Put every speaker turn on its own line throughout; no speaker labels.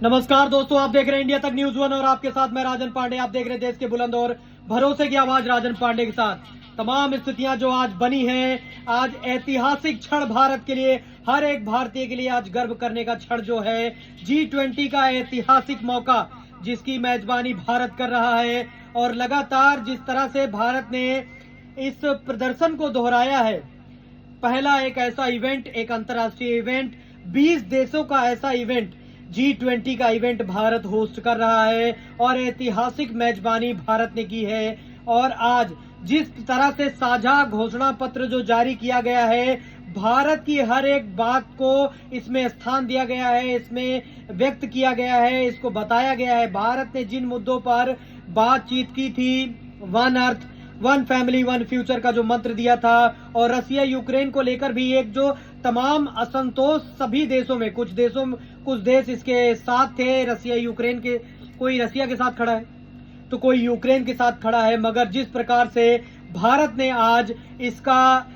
नमस्कार दोस्तों, आप देख रहे हैं इंडिया तक न्यूज वन और आपके साथ मैं राजन पांडे। आप देख रहे हैं देश के बुलंद और भरोसे की आवाज राजन पांडे के साथ। तमाम स्थितियां जो आज बनी हैं, आज ऐतिहासिक क्षण भारत के लिए, हर एक भारतीय के लिए आज गर्व करने का क्षण जो है G20 का ऐतिहासिक मौका, जिसकी मेजबानी भारत कर रहा है। और लगातार जिस तरह से भारत ने इस प्रदर्शन को दोहराया है, पहला एक ऐसा इवेंट, एक अंतर्राष्ट्रीय इवेंट, 20 देशों का ऐसा इवेंट, G20 का इवेंट भारत होस्ट कर रहा है और ऐतिहासिक मेजबानी भारत ने की है। और आज जिस तरह से साझा घोषणा पत्र जो जारी किया गया है, भारत की हर एक बात को इसमें स्थान दिया गया है, इसमें व्यक्त किया गया है, इसको बताया गया है। भारत ने जिन मुद्दों पर बातचीत की थी, one earth one family one future का जो मंत्र दिया था, और रसिया यूक्रेन को लेकर भी एक जो तमाम असंतोष सभी देशों में, कुछ देश इसके साथ थे रसिया यूक्रेन के, कोई रसिया के साथ खड़ा है तो कोई यूक्रेन के साथ खड़ा है। मगर जिस प्रकार से भारत ने आज इसका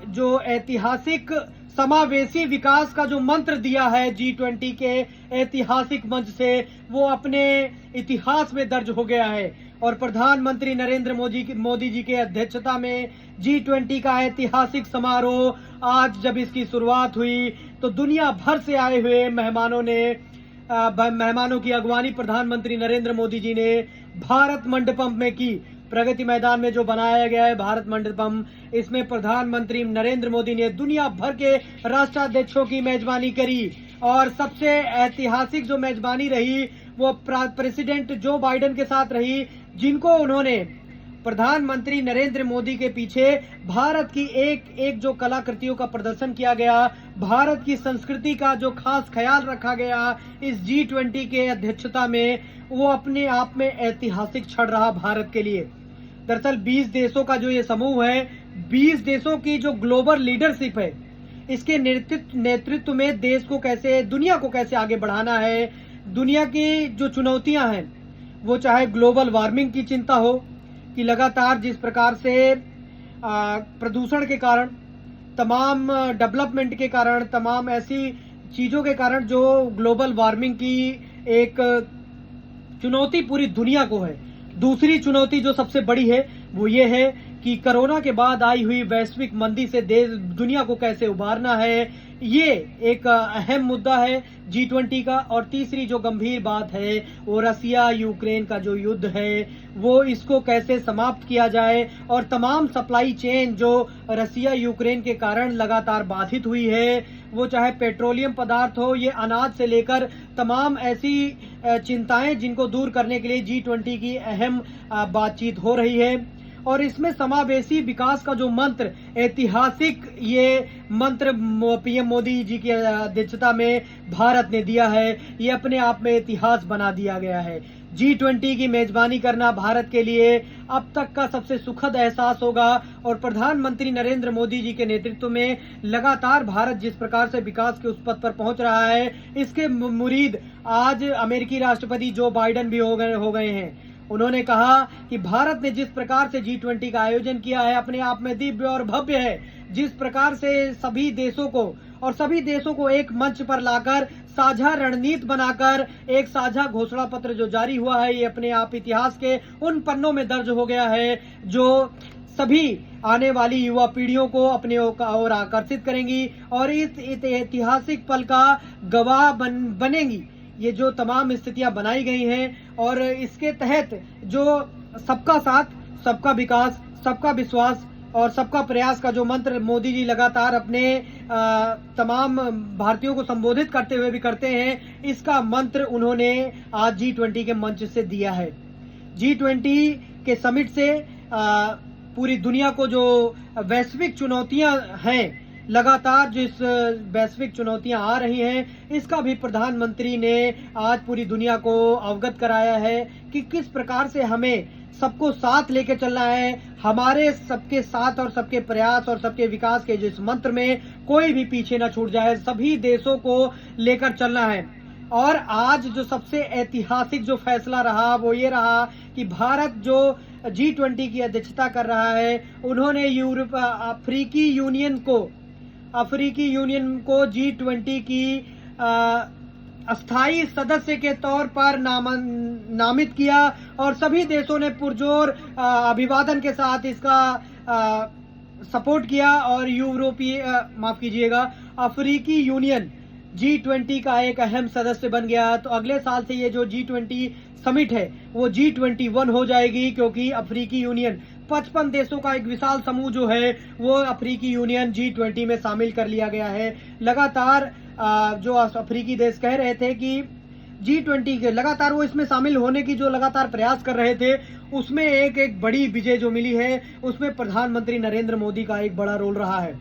जो ऐतिहासिक समावेशी विकास का जो मंत्र दिया है G20 के ऐतिहासिक मंच से, वो अपने इतिहास में दर्ज हो गया है। और प्रधानमंत्री नरेंद्र मोदी जी के अध्यक्षता में G20 का ऐतिहासिक समारोह आज जब इसकी शुरुआत हुई, तो दुनिया भर से आए हुए मेहमानों की अगवानी प्रधानमंत्री नरेंद्र मोदी जी ने भारत मंडपम में की। प्रगति मैदान में जो बनाया गया है भारत मंडपम, इसमें प्रधानमंत्री नरेंद्र मोदी ने दुनिया भर के राष्ट्राध्यक्षों की मेजबानी करी। और सबसे ऐतिहासिक जो मेजबानी रही वो प्रेसिडेंट जो बाइडेन के साथ रही, जिनको उन्होंने प्रधानमंत्री नरेंद्र मोदी के पीछे भारत की एक जो कलाकृतियों का प्रदर्शन किया गया, भारत की संस्कृति का जो खास ख्याल रखा गया इस G20 के अध्यक्षता में, वो अपने आप में ऐतिहासिक क्षण रहा भारत के लिए। दरअसल 20 देशों का जो ये समूह है, 20 देशों की जो ग्लोबल लीडरशिप है, इसके नेतृत्व में देश को कैसे, दुनिया को कैसे आगे बढ़ाना है। दुनिया की जो चुनौतियां हैं, वो चाहे ग्लोबल वार्मिंग की चिंता हो, कि लगातार जिस प्रकार से प्रदूषण के कारण, तमाम डेवलपमेंट के कारण, तमाम ऐसी चीजों के कारण जो ग्लोबल वार्मिंग की एक चुनौती पूरी दुनिया को है। दूसरी चुनौती जो सबसे बड़ी है वो ये है कि कोरोना के बाद आई हुई वैश्विक मंदी से दुनिया को कैसे उबारना है, ये एक अहम मुद्दा है G20 का। और तीसरी जो गंभीर बात है वो रसिया यूक्रेन का जो युद्ध है, वो इसको कैसे समाप्त किया जाए। और तमाम सप्लाई चेन जो रसिया यूक्रेन के कारण लगातार बाधित हुई है, वो चाहे पेट्रोलियम पदार्थ हो, ये अनाज से लेकर तमाम ऐसी चिंताएं जिनको दूर करने के लिए G20 की अहम बातचीत हो रही है। और इसमें समावेशी विकास का जो मंत्र, ऐतिहासिक ये मंत्र पीएम मोदी जी की अध्यक्षता में भारत ने दिया है, ये अपने आप में इतिहास बना दिया गया है। G20 की मेजबानी करना भारत के लिए अब तक का सबसे सुखद एहसास होगा। और प्रधानमंत्री नरेंद्र मोदी जी के नेतृत्व में लगातार भारत जिस प्रकार से विकास के उस पथ पर पहुंच रहा है, इसके मुरीद आज अमेरिकी राष्ट्रपति जो बाइडेन भी हो गए हैं। उन्होंने कहा कि भारत ने जिस प्रकार से G20 का आयोजन किया है, अपने आप में दिव्य और भव्य है। जिस प्रकार से सभी देशों को एक मंच पर लाकर, साझा रणनीति बनाकर एक साझा घोषणा पत्र जो जारी हुआ है, ये अपने आप इतिहास के उन पन्नों में दर्ज हो गया है जो सभी आने वाली युवा पीढ़ियों को अपने ओर आकर्षित करेंगी और इस ऐतिहासिक पल का गवाह बनेंगी। ये जो तमाम स्थितियां बनाई गई हैं, और इसके तहत जो सबका साथ, सबका विकास, सबका विश्वास और सबका प्रयास का जो मंत्र मोदी जी लगातार अपने तमाम भारतीयों को संबोधित करते हुए भी करते हैं, इसका मंत्र उन्होंने आज G20 के मंच से दिया है। G20 के समिट से पूरी दुनिया को जो वैश्विक चुनौतियां हैं, लगातार जो इस वैश्विक चुनौतियां आ रही हैं, इसका भी प्रधानमंत्री ने आज पूरी दुनिया को अवगत कराया है कि किस प्रकार से हमें सबको साथ लेके चलना है। हमारे सबके साथ और सबके प्रयास और सबके विकास के जिस मंत्र में कोई भी पीछे ना छूट जाए, सभी देशों को लेकर चलना है। और आज जो सबसे ऐतिहासिक जो फैसला रहा वो ये रहा कि भारत जो G20 की अध्यक्षता कर रहा है, उन्होंने अफ्रीकी यूनियन को G20 की अस्थायी सदस्य के तौर पर नामित किया और सभी देशों ने पुरजोर अभिवादन के साथ इसका सपोर्ट किया और अफ्रीकी यूनियन G20 का एक अहम सदस्य बन गया। तो अगले साल से ये जो G20 समिट है वो G21 हो जाएगी, क्योंकि अफ्रीकी यूनियन 55 देशों का एक विशाल समूह जो है वो अफ्रीकी यूनियन G20 में शामिल कर लिया गया है। लगातार जो अफ्रीकी देश कह रहे थे कि G20 के लगातार वो इसमें शामिल होने की जो लगातार प्रयास कर रहे थे, उसमें एक बड़ी विजय जो मिली है उसमें प्रधानमंत्री नरेंद्र मोदी का एक बड़ा रोल रहा है।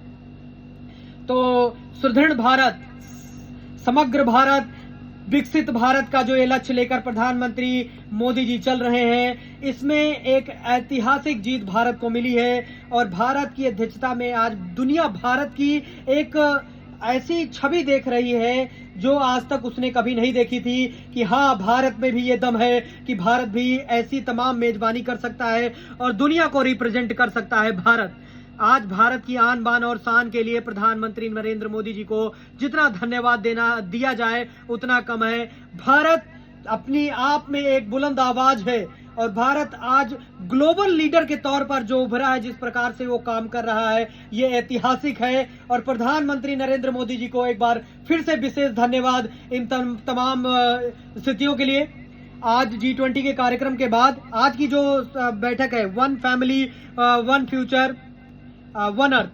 तो सुदृढ़ भारत, समग्र भारत, विकसित भारत का जो ये लक्ष्य लेकर प्रधानमंत्री मोदी जी चल रहे हैं, इसमें एक ऐतिहासिक जीत भारत को मिली है। और भारत की अध्यक्षता में आज दुनिया भारत की एक ऐसी छवि देख रही है जो आज तक उसने कभी नहीं देखी थी, कि हाँ, भारत में भी ये दम है कि भारत भी ऐसी तमाम मेजबानी कर सकता है और दुनिया को रिप्रेजेंट कर सकता है। भारत आज भारत की आन बान और शान के लिए प्रधानमंत्री नरेंद्र मोदी जी को जितना धन्यवाद दिया जाए उतना कम है। भारत अपनी आप में एक बुलंद आवाज है और भारत आज ग्लोबल लीडर के तौर पर जो उभरा है, जिस प्रकार से वो काम कर रहा है, ये ऐतिहासिक है। और प्रधानमंत्री नरेंद्र मोदी जी को एक बार फिर से विशेष धन्यवाद इन तमाम स्थितियों के लिए। आज G20 के कार्यक्रम के बाद आज की जो बैठक है, one family one future one earth,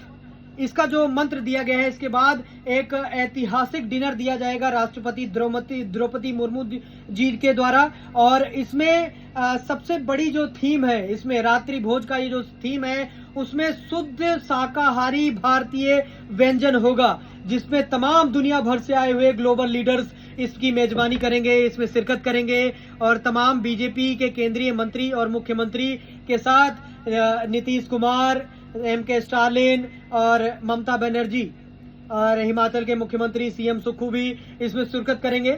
इसका जो मंत्र दिया गया है, इसके बाद एक ऐतिहासिक डिनर दिया जाएगा राष्ट्रपति द्रौपदी मुर्मू जी के द्वारा। और इसमें सबसे बड़ी जो थीम है, इसमें रात्रि भोज का ये जो थीम है, उसमें शुद्ध शाकाहारी भारतीय व्यंजन होगा, जिसमें तमाम दुनिया भर से आए हुए ग्लोबल लीडर्स इसकी मेजबानी करेंगे, इसमें शिरकत करेंगे। और तमाम बीजेपी के केंद्रीय मंत्री और मुख्यमंत्री के साथ नीतीश कुमार, M.K. स्टालिन और ममता बनर्जी और हिमाचल के मुख्यमंत्री CM सुक्खू भी इसमें शिरकत करेंगे।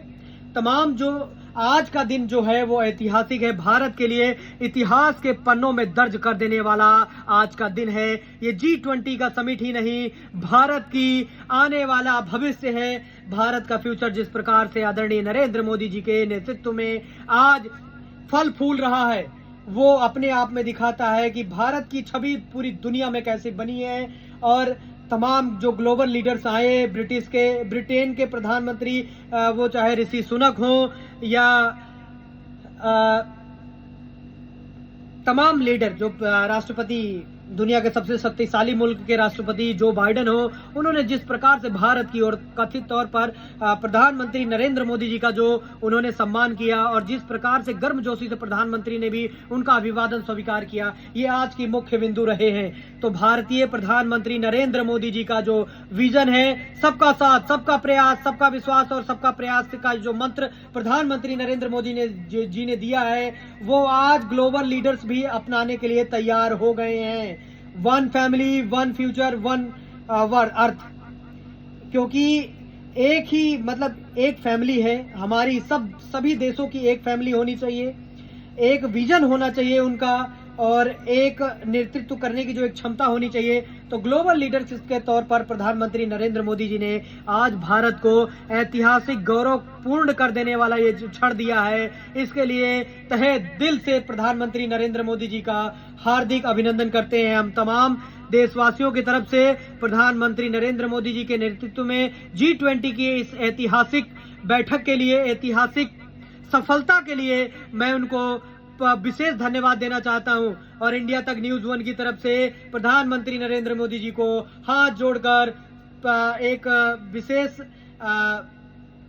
तमाम जो आज का दिन जो है वो ऐतिहासिक है, भारत के लिए इतिहास के पन्नों में दर्ज कर देने वाला आज का दिन है। ये G20 का समिट ही नहीं, भारत की आने वाला भविष्य है, भारत का फ्यूचर जिस प्रकार से आदरणीय नरेंद्र मोदी जी के नेतृत्व में आज फल फूल रहा है, वो अपने आप में दिखाता है कि भारत की छवि पूरी दुनिया में कैसे बनी है। और तमाम जो ग्लोबल लीडर्स आए, ब्रिटेन के प्रधानमंत्री, वो चाहे ऋषि सुनक हो या तमाम लीडर, जो राष्ट्रपति, दुनिया के सबसे शक्तिशाली मुल्क के राष्ट्रपति जो बाइडेन हो, उन्होंने जिस प्रकार से भारत की और कथित तौर पर प्रधानमंत्री नरेंद्र मोदी जी का जो उन्होंने सम्मान किया और जिस प्रकार से गर्मजोशी से प्रधानमंत्री ने भी उनका अभिवादन स्वीकार किया, ये आज की मुख्य बिंदु रहे हैं। तो भारतीय प्रधानमंत्री नरेंद्र मोदी जी का जो विजन है, सबका साथ, सबका प्रयास, सबका विश्वास और सबका प्रयास का जो मंत्र प्रधानमंत्री नरेंद्र मोदी जी ने दिया है, वो आज ग्लोबल लीडर्स भी अपनाने के लिए तैयार हो गए हैं। One family one future one earth, क्योंकि एक ही मतलब एक फैमिली है हमारी, सभी देशों की एक फैमिली होनी चाहिए, एक विजन होना चाहिए उनका और एक नेतृत्व करने की जो एक क्षमता होनी चाहिए। तो ग्लोबल लीडर्स के तौर पर प्रधानमंत्री नरेंद्र मोदी जी ने आज भारत को ऐतिहासिक गौरव पूर्ण कर देने वाला ये जो क्षण दिया है, इसके लिए तहे दिल से प्रधानमंत्री नरेंद्र मोदी जी का हार्दिक अभिनंदन करते हैं। हम तमाम देशवासियों की तरफ से प्रधानमंत्री नरेंद्र मोदी जी के नेतृत्व में G20 की इस ऐतिहासिक बैठक के लिए, ऐतिहासिक सफलता के लिए मैं उनको विशेष धन्यवाद देना चाहता हूं। और इंडिया तक न्यूज़ 1 की तरफ से प्रधानमंत्री नरेंद्र मोदी जी को हाथ जोड़कर एक विशेष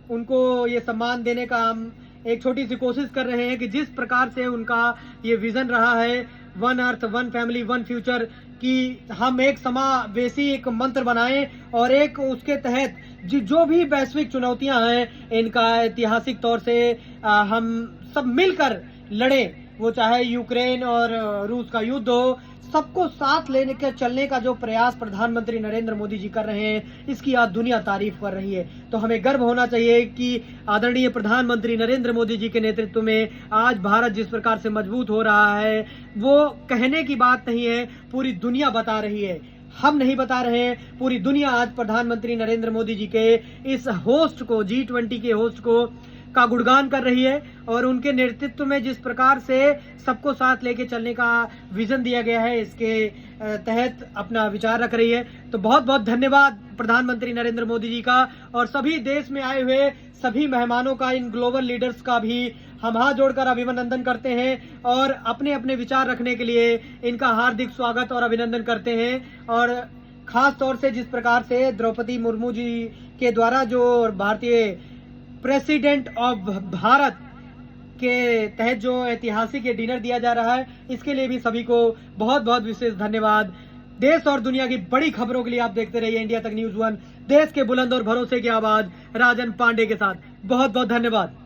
उनको ये सम्मान देने का हम एक छोटी सी कोशिश कर रहे हैं कि जिस प्रकार से उनका ये विजन रहा है, one earth one family one future, कि हम एक समावेशी एक मंत्र बनाएं और एक उसके तहत जो भी वैश्विक चुनौतियां हैं, इनका ऐतिहासिक तौर से हम सब मिलकर लड़े, वो चाहे यूक्रेन और रूस का युद्ध हो, सबको साथ लेने के चलने का जो प्रयास प्रधानमंत्री नरेंद्र मोदी जी कर रहे हैं, इसकी आज दुनिया तारीफ कर रही है। तो हमें गर्व होना चाहिए कि आदरणीय प्रधानमंत्री नरेंद्र मोदी जी के नेतृत्व में आज भारत जिस प्रकार से मजबूत हो रहा है, वो कहने की बात नहीं है, पूरी दुनिया बता रही है। हम नहीं बता रहे हैं, पूरी दुनिया आज प्रधानमंत्री नरेंद्र मोदी जी के इस होस्ट को, G20 के होस्ट को का गुणगान कर रही है और उनके नेतृत्व में जिस प्रकार से सबको साथ लेके चलने का विजन दिया गया है, इसके तहत अपना विचार रख रही है। तो बहुत बहुत धन्यवाद प्रधानमंत्री नरेंद्र मोदी जी का और सभी देश में आए हुए सभी मेहमानों का, इन ग्लोबल लीडर्स का भी हम हाथ जोड़कर अभिनंदन करते हैं और अपने अपने विचार रखने के लिए इनका हार्दिक स्वागत और अभिनंदन करते हैं। और खास तौर से जिस प्रकार से द्रौपदी मुर्मू जी के द्वारा जो भारतीय प्रेसिडेंट ऑफ भारत के तहत जो ऐतिहासिक डिनर दिया जा रहा है, इसके लिए भी सभी को बहुत बहुत विशेष धन्यवाद। देश और दुनिया की बड़ी खबरों के लिए आप देखते रहिए इंडिया तक न्यूज़ 1, देश के बुलंद और भरोसे की आवाज राजन पांडे के साथ। बहुत बहुत धन्यवाद।